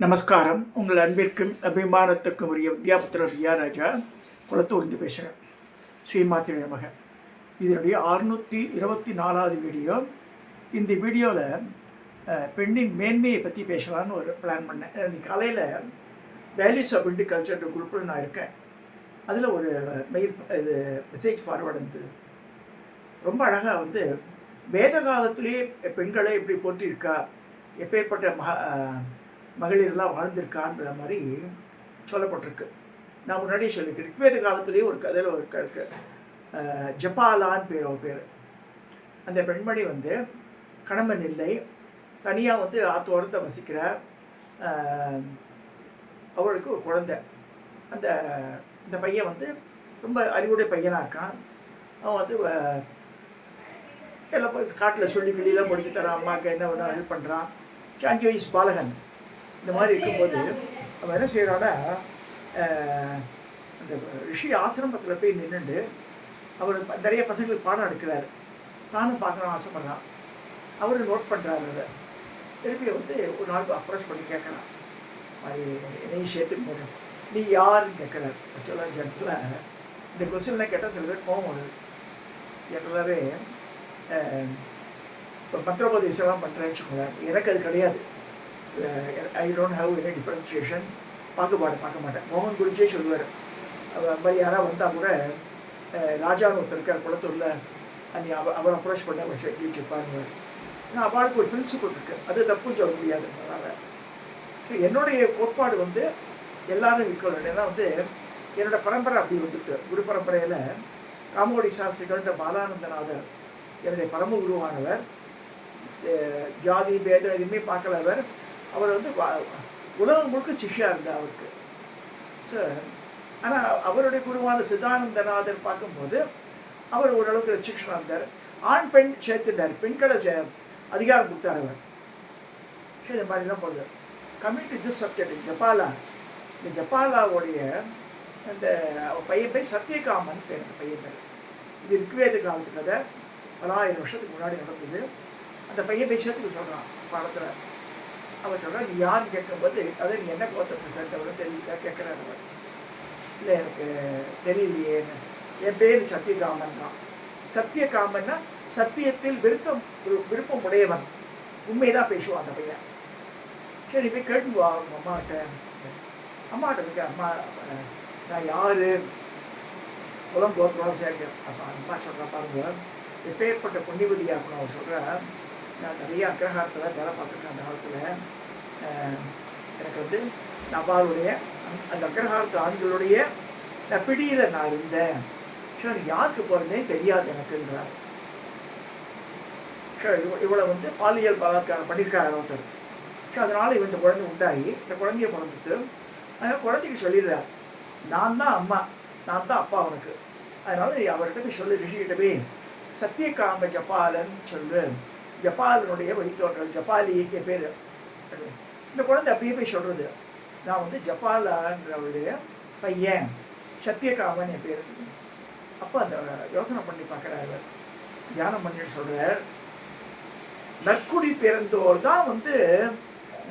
நமஸ்காரம். உங்கள் அன்பிற்கும் அபிமானத்துக்கும் உரிய வித்யாபுத்திரர் ராஜா குளத்தூர்ந்து பேசுகிறேன். ஸ்ரீமாத்திரை நமக. இதனுடைய 624வது வீடியோ. இந்த வீடியோவில் பெண்ணின் மேன்மையை பற்றி பேசலான்னு ஒரு பிளான் பண்ணேன். இன்னைக்கு காலையில் வேல்யூஸ் ஆஃப் இண்டு கல்ச்சர் குரூப்பில் நான் இருக்கேன். அதில் ஒரு இது மெசேஜ் ஃபார்வர்டு இருந்தது. ரொம்ப அழகாக வேத காலத்திலேயே பெண்களை எப்படி போற்றியிருக்கா, எப்பேற்பட்ட மகளிரெல்லாம் வாழ்ந்திருக்கான்ற மாதிரி சொல்லப்பட்டிருக்கு. நான் முன்னாடியே சொல்லியிருக்கேன். ரிக்வேத காலத்திலேயே ஒரு கதையில் ஒரு இருக்கு. ஜப்பாலான்னு பேர் அவர் பேர். அந்த பெண்மணி கணவன் இல்லை, தனியாக ஆத்தோரத்தை வசிக்கிற அவளுக்கு ஒரு குழந்தை. அந்த பையன் ரொம்ப அறிவுடைய பையனாக இருக்கான். அவன் எல்லாம் காட்டில் சொல்லி கிளியெல்லாம் முடிச்சு தரான், அம்மாவுக்கு என்ன வேணால் ஹெல்ப் பண்ணுறான். 5 வயசு பாலகன். இந்த மாதிரி இருக்கும்போது அவன் என்ன செய்கிறான்னா, அந்த ரிஷி ஆசிரமத்தில் போய் நின்றுண்டு அவர் நிறைய பசங்களுக்கு பாடம் எடுக்கிறார். நானும் பார்க்கணும் ஆசைப்படுறான். அவர் நோட் பண்ணுறாரு. அதை திருப்பி ஒரு நாள் அப்ரோச் பண்ணி கேட்குறான், மாதிரி என்னையும் சேர்த்துக்கு போகணும், நீ யாருன்னு கேட்குறாரு. ஆக்சுவலாக ஜென்டில் இந்த கொஸ்டின்லாம் கேட்டால் சில பேர் கோவம் வருது. ஜென்ரலாகவே இப்போ மந்திரோபதேசம்லாம் பண்ணுறேன்னு வச்சுக்கோங்களேன். எனக்கு அது கிடையாது. I don't have any differentiation. பார்க்க மாட்டேன். மோகன் குருஜியே சொல்லுவார். அது மாதிரி யாராவது வந்தால் கூட ராஜான்னு ஒருத்தர் இருக்கார் குளத்தூரில், நீ அவர் அப்ரோச் பண்ண அவர் செஞ்சு பாருங்க. ஏன்னா அவளுக்கு ஒரு பிரின்சிபல் இருக்குது, அது தப்புன்னு சொல்ல முடியாது. அதனால் என்னுடைய கோட்பாடு எல்லாரும் இருக்கணும். ஏன்னா என்னோடய பரம்பரை அப்படி குரு பரம்பரையில் காமோடி சாஸ்திரிகள்ன்ற பாலானந்தநாதர் என்னுடைய பரம குருவானவர். ஜாதி பேதம் எதுவுமே பார்க்கலவர். அவர் உலகம் முழுக்க சிஷ்யா இருந்தார் அவருக்கு. ஸோ ஆனால் அவருடைய குருவான சித்தானந்தநாதர் பார்க்கும்போது அவர் ஓரளவுக்கு ரெஸ்ட்ரிக்ஷனாக இருந்தார். ஆண் பெண் சேர்த்துட்டார், பெண்களை அதிகாரம் கொடுத்தார் அவர். ஸோ இந்த மாதிரிலாம் போகுது. கம்மிங் டு திஸ் சப்ஜெக்ட், ஜப்பாலா. இந்த ஜப்பாலாவுடைய அந்த பையன் பேர் சத்தியகாமன் பேர். அந்த பையன் பேர் இது ரிக்வேத காலத்து கதை. 1000 வருஷத்துக்கு முன்னாடி நடந்தது. அந்த பையன் பேசுறதுக்கு சொல்கிறான் பாடத்தில். அவன் சொல்கிறான், நீ யாருன்னு கேட்கும்போது நீ என்ன கோத்தத்தை சேர்ந்தவரை தெரியல கேட்குறாரு அவர். இல்லை எனக்கு தெரியலையேன்னு. என் பேர் சத்தியகாமன் தான். சத்தியகாமன்னா சத்தியத்தில் விருப்பம் உடையவன், உண்மைதான் பேசுவான் அந்த பையன். சரி போய் கேட்டு வா அம்மாட்ட இருக்க. அம்மா நான் யார், குலம் கோத்திரம் சேர்க்க. அப்போ அம்மா சொல்கிறேன், பாருங்க எப்பேற்பட்ட புண்ணியவதியாக இருக்கணும். அவர் சொல்கிறேன், நான் நிறைய அக்ரஹாரத்தில் வேலை பார்த்துருக்கேன். அந்த காலத்தில் எனக்கு நபாலுடைய அந்த அக்ரஹாரத்து ஆண்களுடைய பிடியில் நான் இருந்தேன். ஸோ யாருக்கு போகிறதே தெரியாது எனக்குன்றார். ஸோ இவளை பாலியல் பலாத்காரம் பண்ணியிருக்காரு ஒருத்தர். ஸோ அதனால் இந்த குழந்தை உண்டாகி இந்த குழந்தைய பிறந்துட்டு அதனால் குழந்தைக்கு சொல்லிடுறார், நான் தான் அம்மா, நான் தான் அப்பா அவனுக்கு. அதனால் அவர்கிட்ட போய் சொல்லு, ரிஷிகிட்ட போய் சத்தியகாம ஜப்பாலன் சொல்லு. ஜப்பாலனுடைய வழித்தோன்றல், ஜப்பாலி என் பேர். இந்த குழந்தை அப்படியே போய் சொல்கிறது, நான் ஜப்பாலான்றவருடைய பையன், சத்தியகாமன் என் பேர். அப்போ அந்த யோசனை பண்ணி பார்க்குறாரு, தியானம் பண்ணிட்டு சொல்கிறார், நற்குடி பிறந்தோர் தான்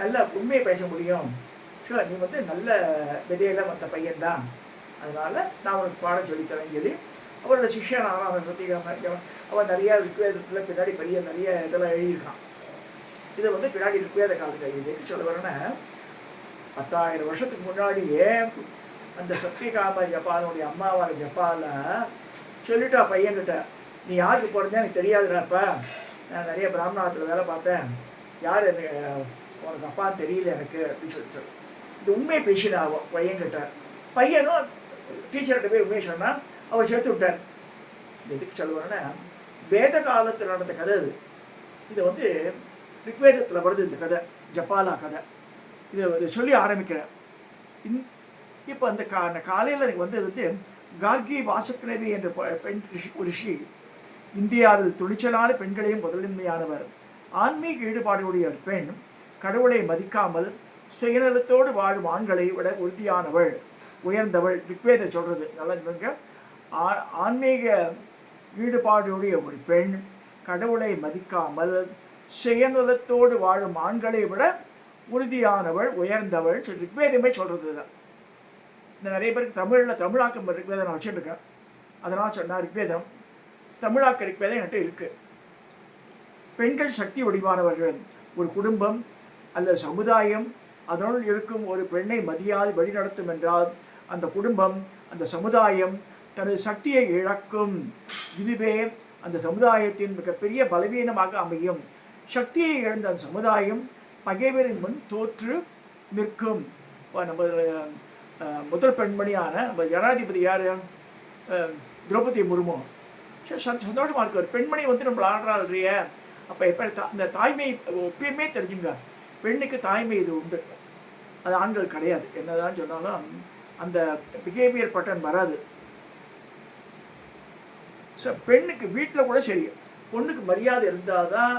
நல்ல உண்மையை பேச முடியும். ஸோ நீ நல்ல விதையில் வந்த பையன்தான், அதனால் நான் உனக்கு பாடம் சொல்லித்தரேன்னு சொல்லி அவரோட சிஷ்யனான அவன் சத்தியகாமன். அவன் நிறையா ரிக்வேதத்தில் பின்னாடி பெரிய நிறைய இதெல்லாம் எழுதியிருக்கான். இது பின்னாடி ரிக்வேத காலத்தில் இது சொல்ல வரேன்னா 10,000 வருஷத்துக்கு முன்னாடியே அந்த சத்தியகாம ஜப்பாலுடைய அம்மாவான ஜப்பாலை சொல்லிட்டா பையன்கிட்ட, நீ யாருக்கு போகிறதே எனக்கு தெரியாதுடாப்பா, நான் நிறைய பிராமணத்தில் வேலை பார்த்தேன், யார் உனக்கு அப்பான்னு தெரியல எனக்கு அப்படின்னு சொல்லி இந்த உண்மையை பேசினா பையன்கிட்ட. பையனும் டீச்சர்கிட்ட போய் உண்மையை சொன்னால் அவர் சேர்த்து விட்டார். எதுக்கு சொல்லுவாருன்னா, வேத காலத்தில் நடந்த கதை அது. இது ரிக்வேதத்தில் வருது இந்த கதை, ஜப்பாலா கதை. இதை சொல்லி ஆரம்பிக்கிறேன். இப்போ அந்த காலையில் எனக்கு கார்கி வாசக்னவி என்ற பெண் ரிஷி இந்தியாவில் துணிச்சலான பெண்களையும் முதலின்மையானவர். ஆன்மீக ஈடுபாடுடைய ஒரு பெண் கடவுளை மதிக்காமல் சுயநலத்தோடு வாழும் ஆண்களை விட உறுதியானவள், உயர்ந்தவள். ரிக்வேத சொல்கிறது நல்லா. ஆன்மீக ஈடுபாடுடைய ஒரு பெண் கடவுளை மதிக்காமல் சுயநலத்தோடு வாழும் ஆண்களை விட உறுதியானவள், உயர்ந்தவள் சொல்லி ரிக்வேதமே சொல்கிறது தான். இந்த நிறைய பேருக்கு தமிழில் தமிழாக்கம் ரிக்வேதம் நான் வச்சுருக்கேன். அதனால் சொன்னால் ரிக்வேதம் தமிழாக்க ரிக்வேதம் என்கிட்ட இருக்குது. பெண்கள் சக்தி வடிவானவர்கள். ஒரு குடும்பம் அல்லது சமுதாயம் அதனுள் இருக்கும் ஒரு பெண்ணை மதியாது வழிநடத்தும் என்றால் அந்த குடும்பம், அந்த சமுதாயம் தனது சக்தியை இழக்கும். இதுவே அந்த சமுதாயத்தின் மிகப்பெரிய பலவீனமாக அமையும். சக்தியை இழந்த அந்த சமுதாயம் பகைவரின் முன் தோற்று நிற்கும். நம்ம முதல் பெண்மணியான நம்ம ஜனாதிபதி யார்? திரௌபதி முர்மு. சந்தோஷமாக இருக்கு. ஒரு பெண்மணி வந்து நம்மளை ஆடுறாள்றிய. அப்போ எப்போ அந்த தாய்மை எப்பயுமே தெரிஞ்சுங்க, பெண்ணுக்கு தாய்மை இது உண்டு, அது ஆண்கள் கிடையாது. என்னதான் சொன்னாலும் அந்த பிஹேவியர் பட்டன் வராது. ஸோ பெண்ணுக்கு வீட்டில் கூட சரி, பொண்ணுக்கு மரியாதை இருந்தால் தான்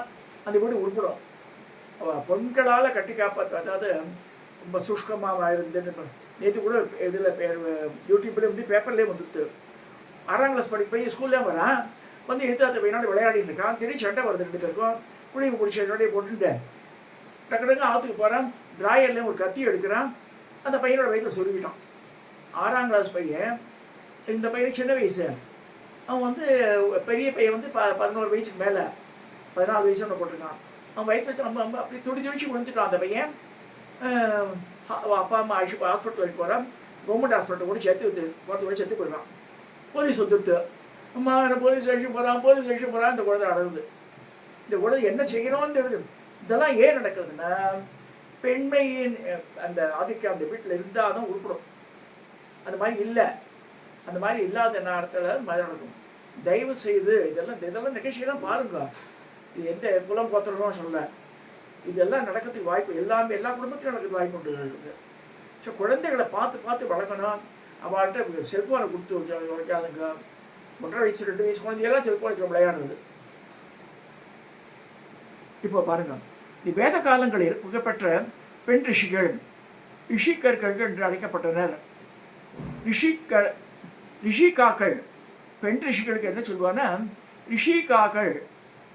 அந்த வீடு உருப்படும். பெண்களால் கட்டி காப்பாற்ற, அதாவது ரொம்ப சுஷ்கமாக இருந்துன்னு நேற்று கூட இதில் யூடியூப்லேயே வந்து பேப்பர்லேயே வந்துடுது. 6ஆம் கிளாஸ் படிக்க போய் ஸ்கூல்லேயும் வரான், வந்து எதிர்த்து பையனோட விளையாடிட்டு இருக்கான். திடீர்னு சட்டை வருது 2 பேருக்கும். குளிவு பிடிச்ச சட்டையை போட்டுட்டேன். டக்கு ஆற்றுக்கு போகிறான், டிராயர்லேயும் ஒரு கத்தி எடுக்கிறான், அந்த பையனோட வயிற்றில் சொருவிட்டான். 6ஆம் கிளாஸ் பையன். இந்த பையன் சின்ன வயசு. அவன் வந்து பெரிய பையன் வந்து 11 வயசுக்கு மேலே, 14 வயசு ஒன்று போட்டிருக்கான். அவன் வயிற்று வச்சு நம்ம அப்படி துடிச்சு விழுந்துட்டான். அந்த பையன் அப்பா அம்மா ஹாஸ்பிட்டல் வச்சு போகிறான். கவர்மெண்ட் ஹாஸ்பிட்டல் கூட கூட செத்து போயிடுறான். போலீஸ் வந்துடுத்து. அம்மா போலீஸ் ஸ்டேஷன் போகிறான். இந்த குழந்தை அடங்குது. இந்த குழந்தை என்ன செய்யணும்னு தெரியுது. இதெல்லாம் ஏன் நடக்குதுன்னா பெண்மையின் அந்த ஆதிக்கம் அந்த வீட்டில் இருந்தால் தான் உருப்படும். அந்த மாதிரி இல்லை. அந்த மாதிரி இல்லாத நேரத்தில் மாதிரி நடக்கும். தயவு செய்து இதெல்லாம் நிகழ்ச்சியெல்லாம் பாருங்க. இது எந்த குலம் கோத்திரமும் சொல்ல, இதெல்லாம் நடக்கிறதுக்கு வாய்ப்பு எல்லா குடும்பத்திலும் நடக்கிறதுக்கு வாய்ப்பு உண்டு. ஸோ குழந்தைகளை பார்த்து வளர்க்கணும். அவள்கிட்ட செல்ஃபோனை கொடுத்து வைக்காதுங்க. 1.5 வயசு 2 வயசு குழந்தையெல்லாம் செல்ஃபோன் வச்சு விளையாடுறது. இப்போ பாருங்கள், வேத காலங்களில் புகழ்பெற்ற பெண் ரிஷிகர்கள் என்று அழைக்கப்பட்டனர். ரிஷிகாக்கள், பெண் ரிஷிகளுக்கு என்ன சொல்லுவாங்கன்னா ரிஷிகாக்கள்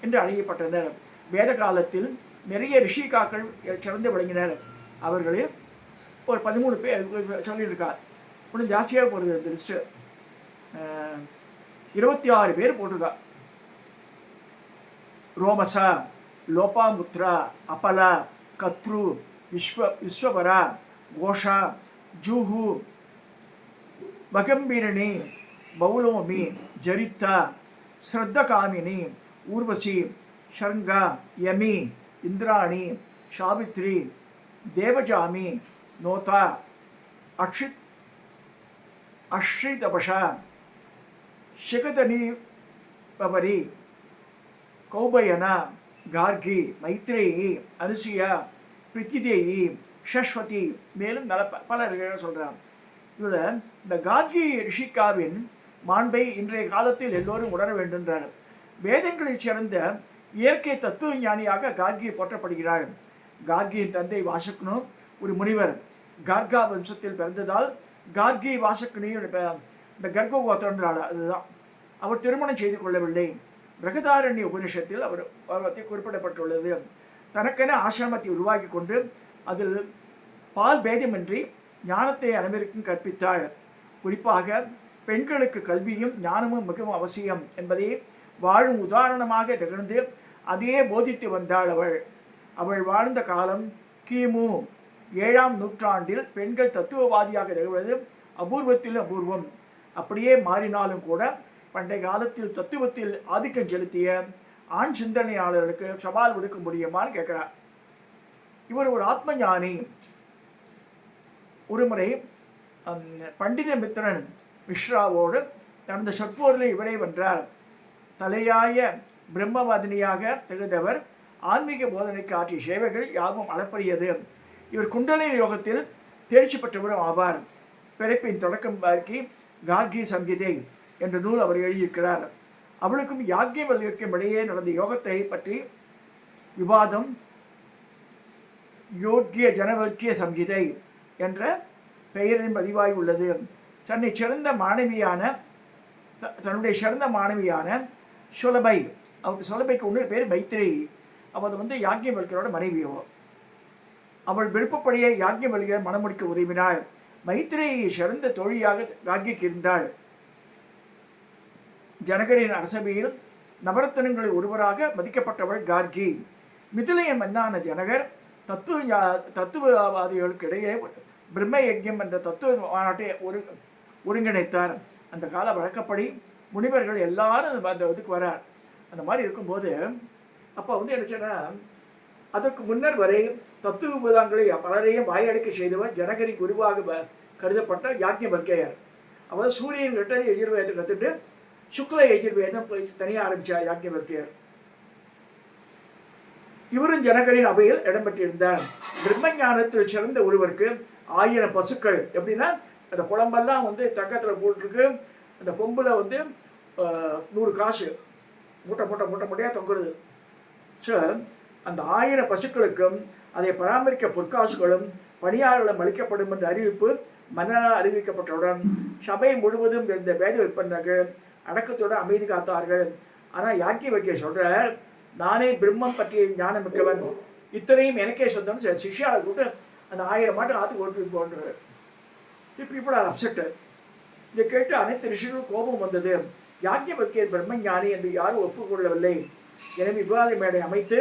என்று அழைக்கப்பட்டனர். வேத காலத்தில் நிறைய ரிஷிகாக்கள் சிறந்து விளங்கினர். அவர்களில் ஒரு 13 பேர் சொல்லியிருக்கார். இன்னும் ஜாஸ்தியாக போகிறது இந்த லிஸ்ட்டு. 26 பேர் போட்டிருக்கா. ரோமசா, லோபாமுத்ரா, அபலா, கத்ரு, விஸ்வபரா, கோஷா, ஜூஹு, மகம்பீரணி, பௌலோமி, ஜரித்தா, ஸ்ரத்தகாமினி, ஊர்வசி, ஷர்ங்கா, யமி, இந்திராணி, சாவித்ரி, தேவஜாமி, நோதா, அஸ்ரிதபஷா, ஷிகதனி பவரி, கௌபயனா, கார்கி, மைத்ரேயி, அனுசுயா, பிரித்திதேயி, ஷஸ்வதி, மேலும் பல சொல்கிறார். இதில் இந்த கார்கி ரிஷிகாவின் மாண்பை இன்றைய காலத்தில் எல்லோரும் உணர வேண்டுன்றார். வேதங்களைச் சேர்ந்த இயற்கை தத்துவ ஞானியாக கார்கி போற்றப்படுகிறார். கார்கியின் தந்தை வாசக்னு ஒரு முனிவர். கார்கா வம்சத்தில் பிறந்ததால் கார்கி வாசக்னியும் இந்த கர்க கோத்திரன்றாள். அதுதான். அவர் திருமணம் செய்து கொள்ளவில்லை. பிரகதாரண்ய உபனிஷத்தில் அவர் பற்றி குறிப்பிடப்பட்டுள்ளது. தனக்கென ஆசிரமத்தை உருவாக்கி கொண்டு அதில் பால் பேதமின்றி ஞானத்தை அனைவருக்கும் கற்பித்தாள். குறிப்பாக பெண்களுக்கு கல்வியும் ஞானமும் மிகவும் அவசியம் என்பதை வாழும் உதாரணமாக திகழ்ந்து அதையே போதித்து வந்தாள் அவள் வாழ்ந்த காலம் கிமு 7ஆம் நூற்றாண்டில். பெண்கள் தத்துவவாதியாக திகழ்வது அபூர்வத்தில் அபூர்வம். அப்படியே மாறினாலும் கூட பண்டைய காலத்தில் தத்துவத்தில் ஆதிக்கம் செலுத்திய ஆண் சிந்தனையாளர்களுக்கு சவால் விடுக்க முடியுமான்னு கேட்கிறார். இவர் ஒரு ஆத்ம ஞானி. ஒருமுறை பண்டித மித்ரன் மிஸ்ராவோடு தனது சொற்பொருளை இவரை வென்றார். தலையாய பிரம்மவாதினியாக திகழ்ந்தவர். ஆன்மீக போதனைக்கு ஆற்றிய சேவைகள் யாவும் அளப்பரியது. இவர் குண்டலினி யோகத்தில் தேர்ச்சி பெற்றவரும் ஆவார். பிறப்பின் தொடக்கம் பார்க்கி கார்கி சங்கீதை என்ற நூல் அவர் எழுதியிருக்கிறார். அவளுக்கும் யாக்ஞவல்யருக்கும் இடையே நடந்த யோகத்தை பற்றி விவாதம் யோக்கிய ஜனவல்கிய சங்கீதை என்ற பெயரின் பதிவாகி உள்ளது. தன்னுடைய சிறந்த மாணவியான சுலபை, அவருக்கு சுலபைக்கு இன்னொரு பேர் மைத்ரேயி. அவர் வந்து யாக்ஞவல்யரோட மனைவியோ. அவள் விருப்பப்படியே யாக்ஞவல்கியர் மணமுடிக்க உதவினாள். மைத்திரேயை சிறந்த தோழியாக கார்கிக்கு இருந்தாள். ஜனகரின் அரசவையில் நவரத்தனங்களில் ஒருவராக மதிக்கப்பட்டவள் கார்கி. மிதிலைய மன்னான ஜனகர் தத்துவவாதிகளுக்கு இடையே பிரம்ம யஜ்யம் என்ற தத்துவ மாநாட்டை ஒருங்கிணைத்தார். அந்த கால வழக்கப்படி முனிவர்கள் எல்லாரும் அந்த இதுக்கு வரார். அந்த மாதிரி இருக்கும்போது அப்போ என்ன சொன்னால், அதற்கு முன்னர் வரை தத்துவபூதங்களை பலரையும் வாயடைக்க செய்தவர் ஜனகரின் குருவாக கருதப்பட்ட யாக்ஞவல்கியர். அவர் சூரியன்கிட்ட எஜுர்வேதத்தை கற்றுட்டு சுக்ல எஜுர்வேதம் தனியாக ஆரம்பித்தார் யாக்ஞவல்கியர். இவரும் ஜனகரின் அவையில் இடம்பெற்றிருந்தார். பிரம்மஞானத்தில் சிறந்த ஒருவருக்கு 1000 பசுக்கள், எப்படின்னா அந்த குழம்பெல்லாம் தங்கத்தில் போட்டிருக்கு, அந்த கொம்பில் 100 காசு மூட்டை மூட்டை மூட்டை மூட்டையாக தொங்குறது. ஸோ அந்த 1000 பசுக்களுக்கும் அதை பராமரிக்க பொற்காசுகளும் பணியாளர்களும் அளிக்கப்படும் என்ற அறிவிப்பு மன்னரால் அறிவிக்கப்பட்டவுடன் சபை முழுவதும் இருந்த வேத விற்பனர்கள் அடக்கத்தோடு அமைதி காத்தார்கள். ஆனால் யாக்ஞவல்கியர் சொல்கிறார், நானே பிரம்மம் பற்றிய ஞானம் மிக்கவன், இத்தனையும் எனக்கே சொந்தம். சிஷ்யாவை கூட்டு அந்த 1000 மாட்டு ஆற்றுக்கு ஓட்டு போன்றார். இப்போ அப்செட்டு. இதை கேட்டு அனைத்து ரிஷிகளும் கோபம் வந்தது. யாக்ஞவல்கியர் பிரம்மஞானி என்று யாரும் ஒப்புக்கொள்ளவில்லை. எனவே விவாத மேடை அமைத்து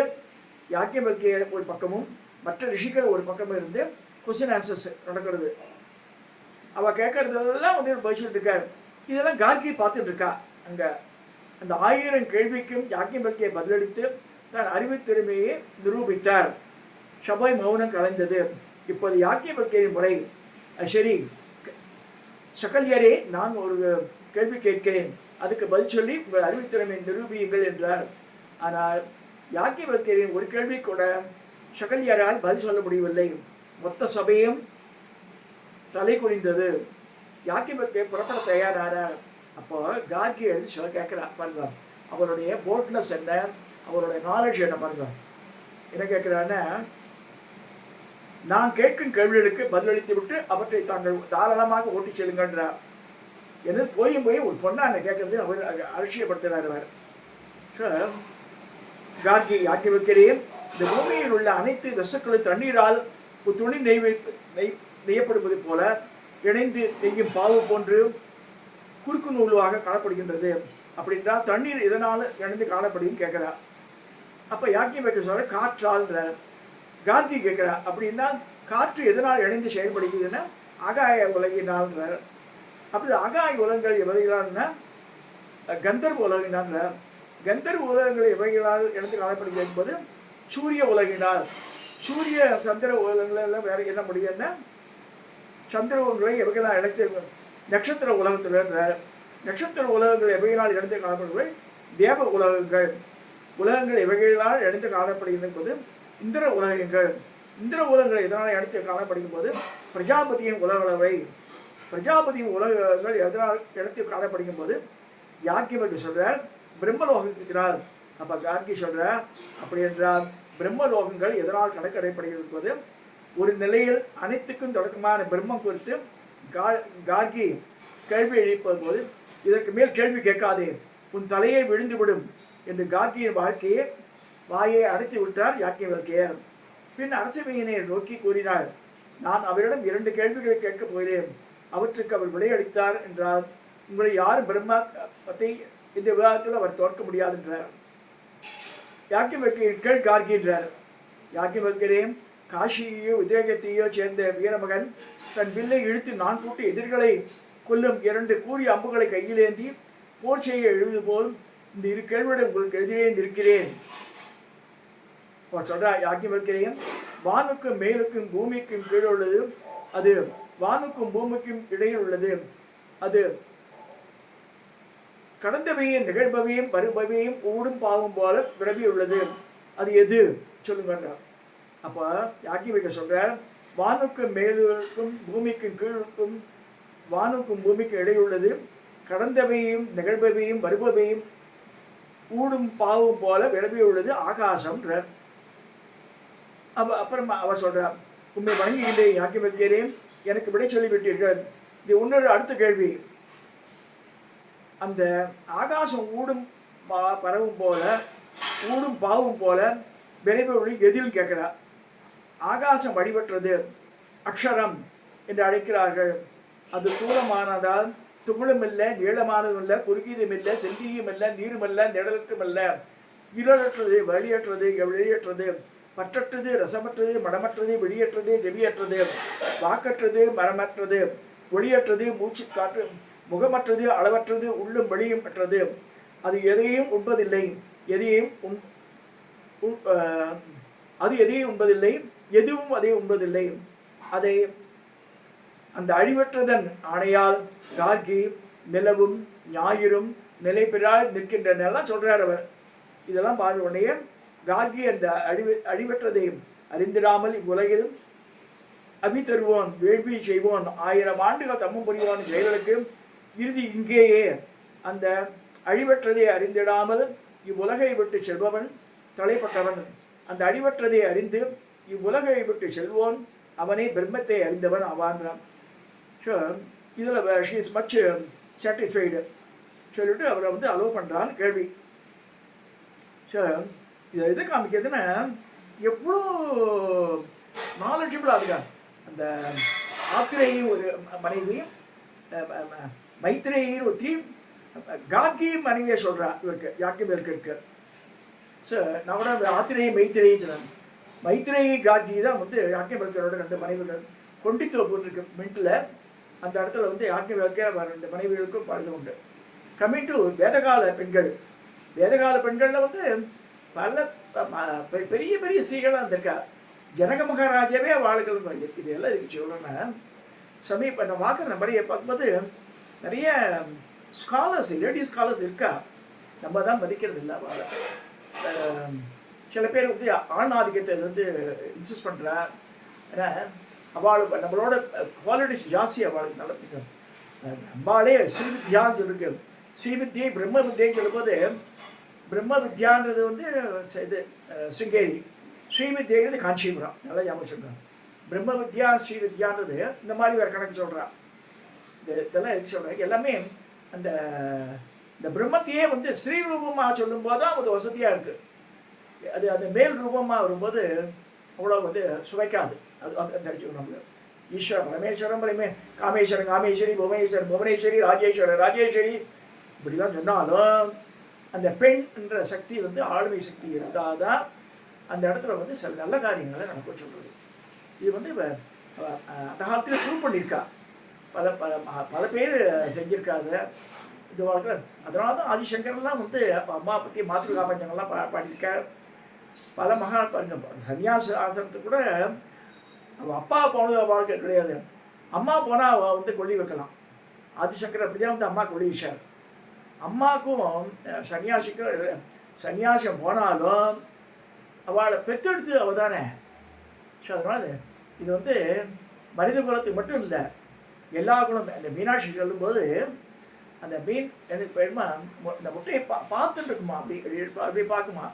யாக்ஞவல்கியர் ஒரு பக்கமும் மற்ற ரிஷிகள் ஒரு பக்கமும் இருந்து கொஸ்டின் ஆன்சர்ஸ் நடக்கிறது. அவள் கேட்கறதெல்லாம் பதிச்சுட்டு இருக்கார். இதெல்லாம் கார்கி பார்த்துட்டு இருக்கா. அங்கே அந்த 1000 கேள்விக்கும் யாக்ஞவல்கியர் பதிலளித்து தன் அறிவுத்திறமையை நிரூபித்தார். சபை மௌனம் கலைந்தது. இப்போது யாக்ஞவல்கியரின் முறை. சரி சகல்யரே, நான் ஒரு கேள்வி கேட்கிறேன், அதுக்கு பதில் சொல்லி உங்கள் அறிவுத்திறமையை நிரூபியுங்கள் என்றார். ஆனால் யாக்ஞவல்கியரின் ஒரு கேள்வி கூட சகல்யரால் பதில் சொல்ல முடியவில்லை. மொத்த சபையும் தலை குனிந்தது. யாக்ஞவல்கியர் புறப்பட தயாரானார். அப்போ கார்கி எழுதி சொல்ல கேட்குறா பாருங்க, அவருடைய போல்ட்னஸ் என்ன, அவருடைய நாலேஜ் என்ன பாருங்க. என்ன கேட்குறான்னா, நான் கேட்கும் கேள்விகளுக்கு பதிலளித்து விட்டு அவற்றை தாங்கள் தாராளமாக ஓட்டி செல்லுங்கன்றார். எனது போய் ஒரு பொண்ணா என்ன கேட்கறது அவர் அலட்சியப்படுத்துகிறார். அவர் ஸோ கார்கி யாக்ஞவல்கியரையும் இந்த பூமியில் உள்ள அனைத்து வஸ்துக்களும் தண்ணீரால் ஒரு துணி நெய்யப்படுவது போல இணைந்து நெய்யும் பாவு போன்று குறுக்கு நூலாக காணப்படுகின்றது. அப்படின்றா தண்ணீர் இதனால் இணைந்து காணப்படுதுன்னு கேட்குறா. அப்போ யாக்ஞவல்கியர் சொல்ற காற்றால்ன்ற. கார்கி கேட்குறா, அப்படின்னா காற்று எதனால் இணைந்து செயல்படுகிறதுன்னா ஆகாய உலகினால்ன்றார். அப்படி ஆகாய உலகங்கள் எவைகளால்னா கந்தர்வ உலகினால்ன்றார். கந்தர்வ உலகங்கள் எவைகளால் இணைந்து காணப்படுகிறது என்பது சூரிய உலகினால். சூரிய சந்திர உலகங்களெல்லாம் வேறு என்ன முடியும்னா சந்திரங்களை எவைகளால் இணைத்து நட்சத்திர உலகத்தில் நட்சத்திர உலகங்கள் எவைகளால் இணைந்து காணப்படுவது தேவ உலகங்கள். உலகங்கள் எவைகளால் இணைந்து காணப்படுகிறது என்பது இந்திர உலகங்கள். இந்திர உலகங்கள் எதனால் இணைத்து காணப்படுகும் போது பிரஜாபதியின் உலகளவை. பிரஜாபதியின் உலகங்கள் எதனால் இணைத்து காணப்படுகும் போது யாக்ஞவல்கியர் சொல்கிறார் பிரம்மலோகத்தினால். அப்போ கார்கி சொல்கிறார், அப்படி என்றால் பிரம்மலோகங்கள் எதனால் கணக்கடைப்படுகிறது என்பது ஒரு நிலையில் அனைத்துக்கும் தொடக்கமான பிரம்மம் குறித்து கார்கி கேள்வி எழுப்பது போது, இதற்கு மேல் கேள்வி கேட்காதே, உன் தலையை விழுந்துவிடும் என்று கார்கியின் வாயை அடைத்து விட்டார் யாக்ஞவல்கியர். பின் அரசவையினை நோக்கி கூறினார், நான் அவரிடம் 2 கேள்விகளை கேட்கப் போகிறேன், அவற்றுக்கு அவர் விடையளித்தார் என்றால் உங்களை யாரும் பிரம்மத்தை இந்த விவாதத்தில் அவர் தோற்க முடியாது என்றார். யாக்ஞவல்கியர் கேள் கார்கி என்றார். யாக்ஞவல்கியரே, காஷியையோ விதேகத்தையோ சேர்ந்த வீரமகன் தன் வில்லை இழுத்து 4 கூட்டு எதிர்களை கொல்லும் 2 கூறிய அம்புகளை கையிலேந்தி போர் செய்ய எழுது போல் இந்த 2 கேள்வியுடன் உங்களுக்கு எதிரே இருக்கிறேன். சொல்றா யாக்ஞவல்கியரையும், வானுக்கும் மேலுக்கும் பூமிக்கும் கீழே உள்ளது, அது வானுக்கும் பூமிக்கும் இடையில் உள்ளது, அது கடந்தவையும் நிகழ்பவையும் வருபவையும் ஊடும் பாவும் போல விரவி உள்ளது, அது எது சொல்லுங்க. அப்போ யாக்ஞவல்கியர் சொல்கிறார், வானுக்கும் மேலுக்கும் பூமிக்கும் கீழுக்கும் வானுக்கும் பூமிக்கும் இடையுள்ளது, கடந்தவையும் நிகழ்பவையும் வருபவையும் ஊடும் பாவும் போல விரவி உள்ளது ஆகாசம்ன்றார். அப்புறம் அவர் சொல்கிறார், உண்மை வணங்குகின்றேன் யாக்ஞவல்கியரே, எனக்கு விடை சொல்லிவிட்டீர்கள். இது இன்னொரு அடுத்த கேள்வி. அந்த ஆகாசம் ஊடும் பரவும் போல ஊடும் பாவும் போல விரைவு எதில் கேட்குறா. ஆகாசம் வடிவற்றது, அக்ஷரம் என்று அழைக்கிறார்கள். அது தூரமானதால் துகளுமில்லை, நீளமானதுமில்லை, குறுகியதுமில்லை, செந்தியுமில்லை, நீருமல்ல, நிழலுக்குமல்ல, இருளற்றது, வெளியற்றது, பற்றற்றது, ரசமற்றது, மடமற்றது, வெளியற்றது, செவியற்றது, வாக்கற்றது, மரமற்றது, ஒளியற்றது, மூச்சு காற்று, முகமற்றது, அளவற்றது, உள்ளும் வெளியும் அற்றது. அது எதையும் உண்பதில்லை, அது எதையும் உண்பதில்லை, எதுவும் அதை உண்பதில்லை. அதை அந்த அழிவற்றதன் ஆணையால் கார்கி நிலவும் ஞாயிறும் நிலை பெறாது நிற்கின்றனெல்லாம் சொல்றார் அவர். இதெல்லாம் பார்த்த உடனே கார்கி அந்த அழிவற்றதையும் அறிந்திடாமல் இவ்வுலகில் அபி தருவோன், வேள்வி செய்வோன், 1000 ஆண்டுகள் தம்மம் புரிவோன் செயல்களுக்கு இறுதி இங்கேயே. அந்த அழிவற்றதை அறிந்திடாமல் இவ்வுலகை விட்டு செல்பவன் தலைப்பட்டவன். அந்த அழிவற்றதை அறிந்து இவ்வுலகை விட்டு செல்வோன் அவனே பிரம்மத்தை அறிந்தவன் ஆவான்றான். ஸோ இதில் ஷீ இஸ் மச் சாட்டிஸ்ஃபைடு சொல்லிட்டு அவரை வந்து அலோவ் பண்ணுறான் கேள்வி. ஸோ இதை எது காமிக்கிறதுன்னா எவ்வளோ நாலெட்ஜபிளாக இருக்கா. அந்த ஆத்திரேயி ஒரு மனைவி, மைத்திரேயர் ஒருத்தி, காக்கி மனைவியை சொல்கிறா இவருக்கு, யாக்கியவருக்கு இருக்கு. ஸோ நான் கூட ஆத்திரேயி மைத்திரேயின்னு சொன்னேன். மைத்திரேயி காக்கி தான் வந்து யாக்கியவல்கரோட 2 மனைவிகள். கொண்டித்தோப்பு இருக்கு மின்ட்டில், அந்த இடத்துல வந்து யாக்கியவல்கே 2 மனைவிகளுக்கும் பழுது உண்டு. கம்மிங் டு வேதகால பெண்கள், வேதகால பெண்களில் வந்து பல பெரிய பெரிய ஸ்திரீகளாக இருந்திருக்கா. ஜனக மகாராஜாவே வாழ்க்கை இதெல்லாம் இதுக்கு சொல்லணும்னா சமீப நான் பார்க்குற நிறைய பார்க்கும்போது நிறைய ஸ்காலர்ஸ், லேடி ஸ்காலர்ஸ் இருக்கா. நம்ம தான் மதிக்கிறது இல்லை. அவளை சில பேர் வந்து ஆண் ஆதிக்கத்தை வந்து இன்சிஸ்ட் பண்ணுறா. ஏன்னா அவளுக்கு நம்மளோட குவாலிட்டிஸ் ஜாஸ்தி அவளுக்கு நல்ல. நம்மளே ஸ்ரீவித்யான்னு சொல்லிருக்கு. ஸ்ரீவித்யை பிரம்ம வித்யன்னு சொல்லும்போது பிரம்ம வித்யான்றது வந்து இது சிங்கேரி, ஸ்ரீவித்யங்கிறது காஞ்சிபுரம். நல்லா ஞாபகம் சொல்கிறேன். பிரம்ம வித்யா ஸ்ரீவித்யான்றது இந்த மாதிரி வேறு கணக்கு சொல்கிறான். இதெல்லாம் எதுக்கு சொல்கிறேன், எல்லாமே அந்த இந்த பிரம்மத்தையே வந்து ஸ்ரீரூபமாக சொல்லும்போது தான் அது வசதியாக இருக்குது. அது அந்த மேல் ரூபமாக வரும்போது அவ்வளோ வந்து சுவைக்காது. அது அந்த அடிச்சுக்கணும் நம்மளுக்கு. ஈஸ்வரன் பரமேஸ்வரம் காமேஸ்வரன் காமேஸ்வரி, புவனேஸ்வரி, ராஜேஸ்வரி இப்படிலாம் சொன்னாலும் அந்த பெண் என்ற சக்தி வந்து ஆளுமை சக்தி இருந்தால் தான் அந்த இடத்துல வந்து சில நல்ல காரியங்களை நடக்க சொல்கிறது. இது வந்து அந்த காலத்தில் ப்ரூவ் பண்ணியிருக்கா. பல பல பல பேர் செஞ்சுருக்காத இது வாழ்க்கை. அதனால தான் ஆதிசங்கர்லாம் வந்து அம்மா பற்றி மாத்திருக்காபஞ்சங்கள்லாம் பாடியிருக்கார். பல மகா சன்னியாச ஆசிரமத்துக்கு கூட அவள் அப்பா போனது வாழ்க்கை கிடையாது. அம்மா போனால் அவள் வந்து கொல்லி வைக்கலாம். ஆதிசங்கர் அப்படி தான் வந்து அம்மா கொல்லி வச்சார். அம்மாவுக்கும் சன்னியாசிக்கும் சன்னியாசம் போனாலும் அவளை பெற்றெடுத்து அவள் தானே. ஸோ அதனால் இது வந்து மனித குலத்துக்கு மட்டும் இல்லை, எல்லா குலம். அந்த மீனாட்சி சொல்லும்போது அந்த மீன் எனக்கு போயிடுமா, இந்த முட்டையை பார்த்துட்டு இருக்குமா, அப்படி பார்க்குமா,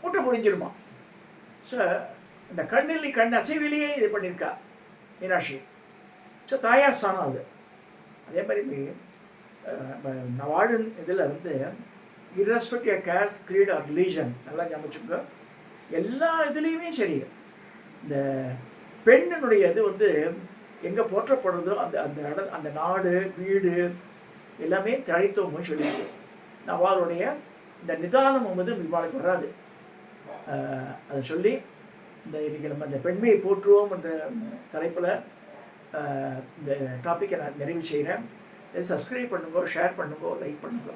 முட்டை முடிஞ்சிருமா. ஸோ இந்த கண் அசைவிலேயே இது பண்ணியிருக்கா மீனாட்சி. ஸோ தாயார் ஸ்தானம் அது. அதே மாதிரி நான் வாழும் இதில் வந்து irrespective of caste, creed or religion நல்லா ஞாபகிச்சுங்க. எல்லா இதுலேயுமே சரி இந்த பெண்ணினுடைய இது வந்து எங்கே போற்றப்படுறதோ அந்த அந்த இடம், அந்த நாடு, வீடு எல்லாமே தழைத்தோம்னு சொல்லியிருக்கு. நவாளுடைய இந்த நிதானம் வந்து இவாளுக்கு வராது. அதை சொல்லி இந்த இன்றைக்கி நம்ம இந்த பெண்மையை போற்றுவோம் என்ற தலைப்பில் இந்த டாப்பிக்கை நான் நிறைவு செய்கிறேன். சப்ஸ்கிரைப் பண்ணுங்க, ஷேர் பண்ணுங்க, லைக் பண்ணுங்க.